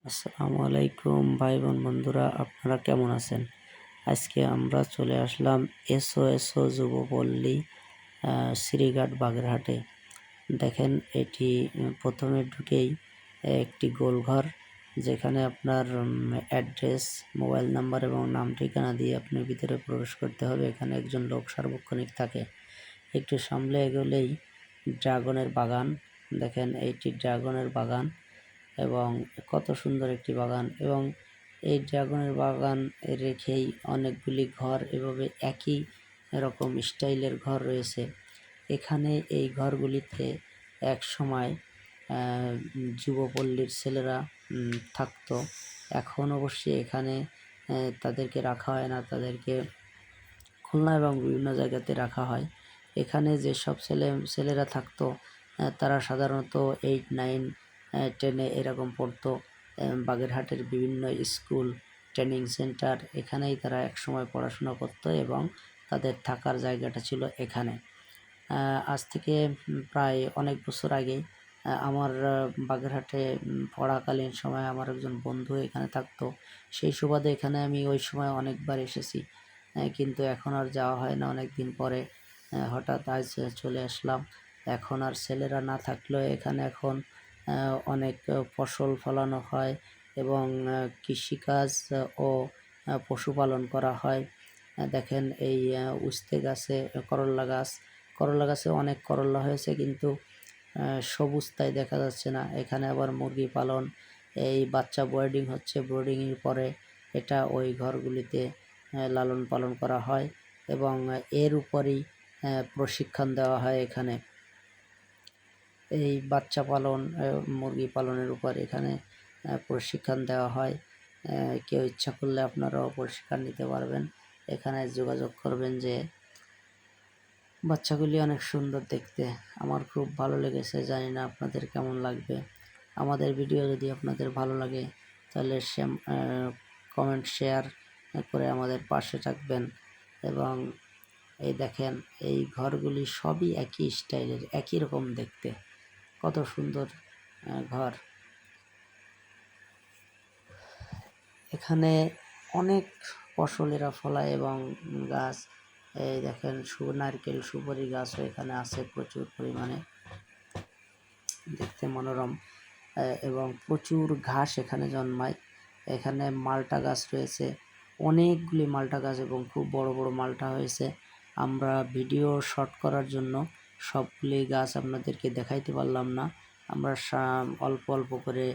আসসালামু আলাইকুম ভাই বোন বন্ধুরা, আপনারা কেমন আছেন? আজকে আমরা চলে আসলাম এসও যুবপল্লী শ্রীঘাট বাগেরহাটে। দেখেন, এটি প্রথমে ঢুকেই একটি গোলঘর, যেখানে আপনার অ্যাড্রেস, মোবাইল নাম্বার এবং নাম ঠিকানা দিয়ে আপনি ভিতরে প্রবেশ করতে হবে। এখানে একজন লোক সার্বক্ষণিক থাকে। একটু সামনে এগোলেই ড্রাগনের বাগান। দেখেন, এইটি ড্রাগনের বাগান এবং কত সুন্দর একটি বাগান। এবং এই ড্রাগনের বাগান রেখেই অনেকগুলি ঘর এভাবে একই রকম স্টাইলের ঘর রয়েছে এখানে। এই ঘরগুলিতে এক সময় যুবপল্লীর ছেলেরা থাকতো। এখন অবশ্যই এখানে তাদেরকে রাখা হয় না, তাদেরকে খুলনা এবং বিভিন্ন জায়গাতে রাখা হয়। এখানে যেসব ছেলেরা থাকতো তারা সাধারণত 8, 9, 10 এরকম পড়তো। বাগেরহাটের বিভিন্ন স্কুল, ট্রেনিং সেন্টার, এখানেই তারা একসময় পড়াশোনা করতো এবং তাদের থাকার জায়গাটা ছিল এখানে। আজ থেকে প্রায় অনেক বছর আগে আমার বাগেরহাটে পড়াকালীন সময় আমার একজন বন্ধু এখানে থাকতো। সেই সুবাদে এখানে আমি ওই সময় অনেকবার এসেছি, কিন্তু এখন আর যাওয়া হয় না। অনেক দিন পরে হঠাৎ আজ চলে আসলাম। এখন আর ছেলেরা না থাকলেও এখানে এখন অনেক ফসল ফলানো হয় এবং কৃষিকাজ ও পশুপালন করা হয়। দেখেন, এই উস্তে গাছে করলা গাছে অনেক করলা হয়েছে, কিন্তু সবুজ তাই দেখা যাচ্ছে না। এখানে আবার মুরগি পালন, এই বাচ্চা ব্রিডিং হচ্ছে, ব্রিডিংয়ের পরে এটা ওই ঘরগুলিতে লালন পালন করা হয় এবং এর উপরই প্রশিক্ষণ দেওয়া হয় এখানে। এই বাচ্চা পালন, মুরগি পালনের উপর এখানে প্রশিক্ষণ দেওয়া হয়। কেউ ইচ্ছা করলে আপনারাও প্রশিক্ষণ নিতে পারবেন। এখানে যোগাযোগ করবেন। যে বাচ্চাগুলি অনেক সুন্দর দেখতে, আমার খুব ভালো লেগেছে। জানি না আপনাদের কেমন লাগবে। আমাদের ভিডিও যদি আপনাদের ভালো লাগে তাহলে কমেন্ট, শেয়ার করে আমাদের পাশে থাকবেন। এবং এই দেখেন, এই ঘরগুলি সবই একই স্টাইলের, একই রকম দেখতে, কত সুন্দর ঘর। এখানে অনেক ফসলেরা ফলায় এবং গাছ, এই দেখেন, নারকেল, সুপারি গাছও এখানে আছে প্রচুর পরিমাণে, দেখতে মনোরম। এবং প্রচুর ঘাস এখানে জন্মায়। এখানে মালটা গাছ রয়েছে, অনেকগুলি মালটা গাছ এবং খুব বড় বড় মালটা হয়েছে। আমরা ভিডিও শর্ট করার জন্য সবগুলি গাছ আপনাদেরকে দেখাইতে পারলাম না। আমরা অল্প অল্প করে